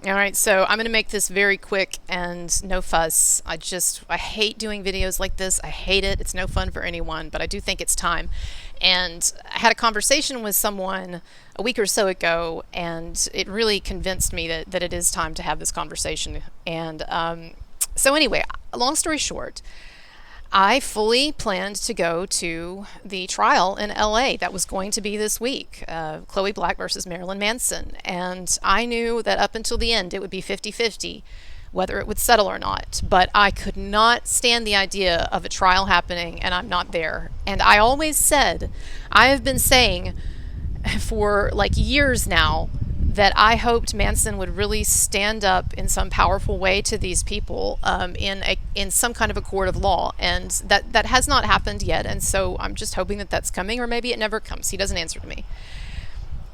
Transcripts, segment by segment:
All right, so I'm going to make this very quick and no fuss. I hate doing videos like this. I hate it. It's no fun for anyone, but I do think it's time. And I had a conversation with someone a week or so ago, and it really convinced me that it is time to have this conversation. And so, anyway, long story short, I fully planned to go to the trial in LA that was going to be this week, Chloe Black versus Marilyn Manson. And I knew that up until the end it would be 50-50 whether it would settle or not. But I could not stand the idea of a trial happening and I'm not there. And I always said, I have been saying for like years now that I hoped Manson would really stand up in some powerful way to these people in some kind of a court of law, and that has not happened yet. And so I'm just hoping that that's coming, or maybe it never comes. He doesn't answer to me.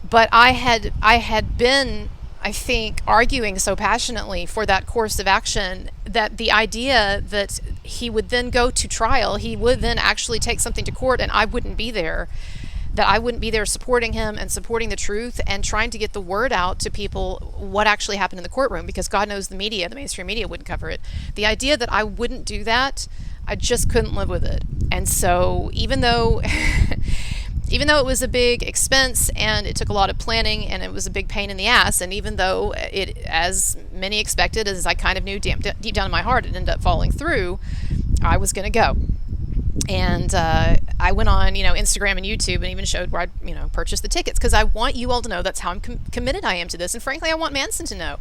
But I had been, I think, arguing so passionately for that course of action that the idea that he would then go to trial, he would then actually take something to court, and I wouldn't be there, that I wouldn't be there supporting him and supporting the truth and trying to get the word out to people what actually happened in the courtroom, because God knows the media, the mainstream media, wouldn't cover it. The idea that I wouldn't do that, I just couldn't live with it. And so even though even though it was a big expense and it took a lot of planning and it was a big pain in the ass, and even though it, as many expected, as I kind of knew deep down in my heart, it ended up falling through, I was going to go. And I went on, Instagram and YouTube, and even showed where I, purchased the tickets, because I want you all to know that's how committed I am to this. And frankly, I want Manson to know.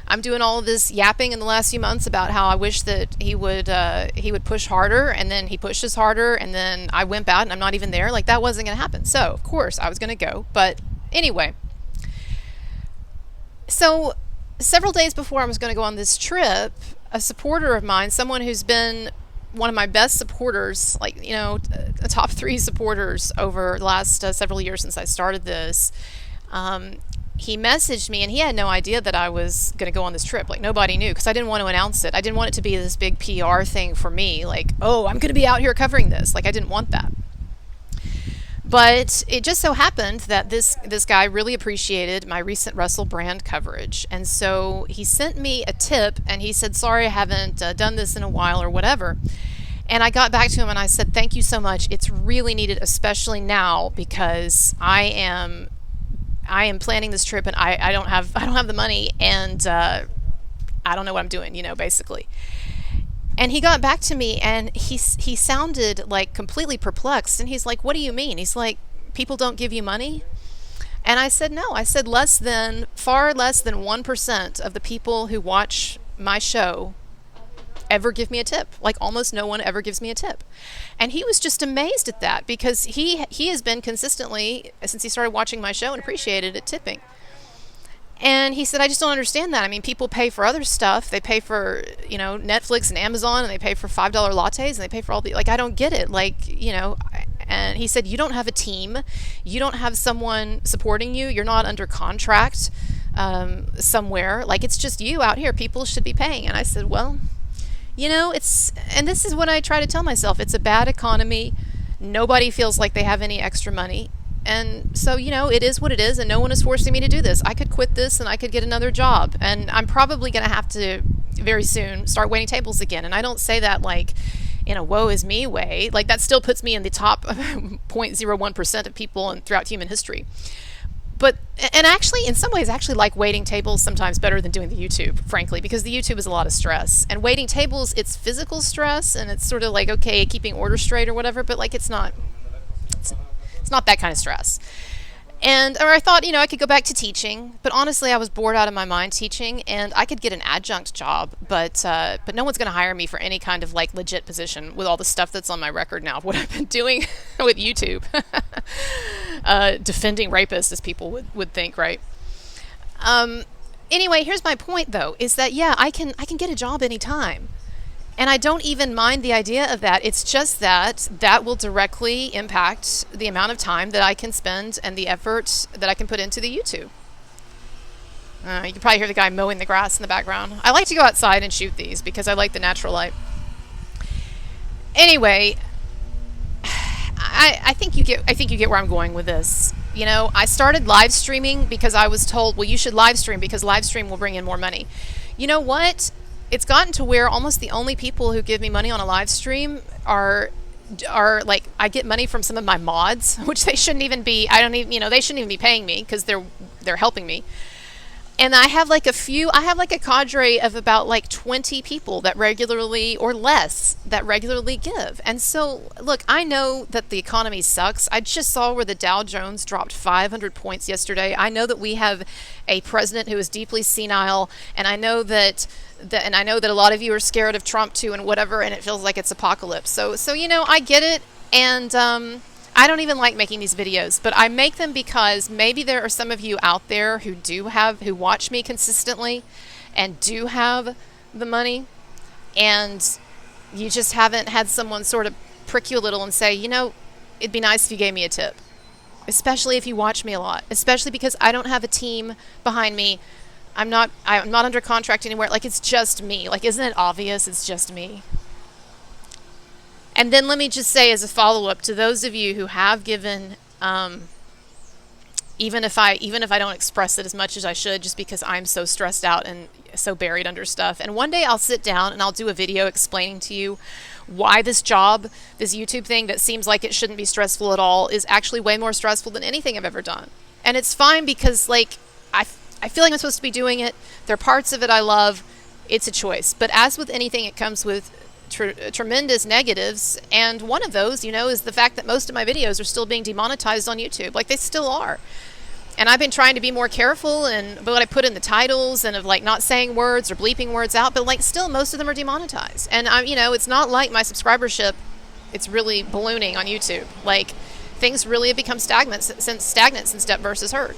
I'm doing all of this yapping in the last few months about how I wish that he would push harder, and then he pushes harder, and then I wimp out, and I'm not even there. Like, that wasn't going to happen. So of course I was going to go. But anyway, so several days before I was going to go on this trip, a supporter of mine, someone who's been one of my best supporters, like, a top 3 supporters over the last several years since I started this, he messaged me, and he had no idea that I was going to go on this trip. Like, nobody knew, because I didn't want to announce it. I didn't want it to be this big PR thing for me, like, oh, I'm going to be out here covering this. Like, I didn't want that. But it just so happened that this guy really appreciated my recent Russell Brand coverage. And so he sent me a tip, and he said, sorry, I haven't done this in a while or whatever. And I got back to him and I said, thank you so much. It's really needed, especially now, because I am planning this trip, and I don't have the money, and I don't know what I'm doing, basically. And he got back to me, and he sounded like completely perplexed. And he's like, what do you mean? He's like, people don't give you money? And I said, no. I said, far less than 1% of the people who watch my show ever give me a tip. Like, almost no one ever gives me a tip. And he was just amazed at that, because he has been consistently, since he started watching my show, and appreciated it, tipping. And he said, I just don't understand that. I mean, people pay for other stuff. They pay for, Netflix and Amazon, and they pay for $5 lattes, and they pay for all the, like, I don't get it. Like, and he said, you don't have a team. You don't have someone supporting you. You're not under contract somewhere. Like, it's just you out here. People should be paying. And I said, well, and this is what I try to tell myself. It's a bad economy. Nobody feels like they have any extra money. And so, it is what it is, and no one is forcing me to do this. I could quit this and I could get another job. And I'm probably going to have to very soon start waiting tables again. And I don't say that like in a woe is me way. Like, that still puts me in the top 0.01% of people and throughout human history. But, and actually, in some ways, I actually like waiting tables sometimes better than doing the YouTube, frankly, because the YouTube is a lot of stress. And waiting tables, it's physical stress, and it's sort of like, okay, keeping order straight or whatever, but like, it's not that kind of stress. Or I thought, I could go back to teaching, but honestly, I was bored out of my mind teaching, and I could get an adjunct job, but no one's going to hire me for any kind of like legit position with all the stuff that's on my record now of what I've been doing with YouTube. Defending rapists, as people would think, right? Anyway, here's my point, though, is that, yeah, I can get a job anytime. And I don't even mind the idea of that. It's just that will directly impact the amount of time that I can spend and the effort that I can put into the YouTube. You can probably hear the guy mowing the grass in the background. I like to go outside and shoot these because I like the natural light. Anyway, I think you get where I'm going with this. I started live streaming because I was told, well, you should live stream because live stream will bring in more money. You know what? It's gotten to where almost the only people who give me money on a live stream are like, I get money from some of my mods, which they shouldn't even be. I don't even, they shouldn't even be paying me because they're helping me. And I have like a cadre of about like 20 people that regularly or less that regularly give. And so, look, I know that the economy sucks. I just saw where the Dow Jones dropped 500 points yesterday. I know that we have a president who is deeply senile, and I know that a lot of you are scared of Trump too and whatever, and it feels like it's apocalypse. So I get it, and I don't even like making these videos, but I make them because maybe there are some of you out there who watch me consistently and do have the money, and you just haven't had someone sort of prick you a little and say, it'd be nice if you gave me a tip, especially if you watch me a lot, especially because I don't have a team behind me. I'm not under contract anywhere. Like, it's just me. Like, isn't it obvious? It's just me. And then let me just say, as a follow-up to those of you who have given, even if I don't express it as much as I should, just because I'm so stressed out and so buried under stuff. And one day I'll sit down and I'll do a video explaining to you why this job, this YouTube thing that seems like it shouldn't be stressful at all, is actually way more stressful than anything I've ever done. And it's fine because, like, I feel like I'm supposed to be doing it. There are parts of it I love. It's a choice. But as with anything, it comes with tremendous negatives, and one of those, is the fact that most of my videos are still being demonetized on YouTube. Like, they still are. And I've been trying to be more careful and what I put in the titles and of like not saying words or bleeping words out, but like still most of them are demonetized. And it's not like my subscribership, it's really ballooning on YouTube. Like, things really have become stagnant since Step versus Herd.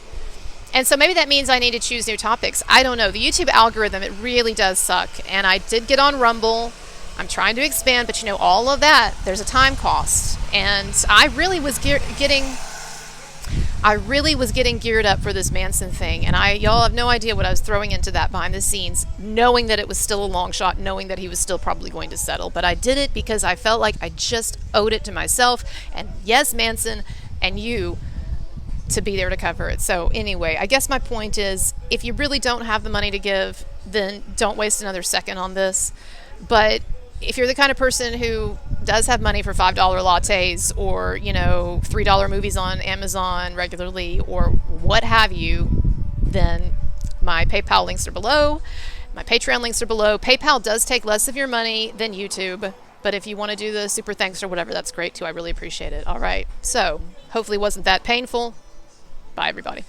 And so maybe that means I need to choose new topics. I don't know. The YouTube algorithm, it really does suck. And I did get on Rumble. I'm trying to expand, but all of that, there's a time cost. And I really was getting geared up for this Manson thing. And y'all have no idea what I was throwing into that behind the scenes, knowing that it was still a long shot, knowing that he was still probably going to settle. But I did it because I felt like I just owed it to myself. And yes, Manson and you, to be there to cover it. So anyway, I guess my point is, if you really don't have the money to give, then don't waste another second on this. But if you're the kind of person who does have money for $5 lattes or, $3 movies on Amazon regularly or what have you, then my PayPal links are below. My Patreon links are below. PayPal does take less of your money than YouTube, but if you want to do the super thanks or whatever, that's great too. I really appreciate it. All right. So hopefully it wasn't that painful. Bye, everybody.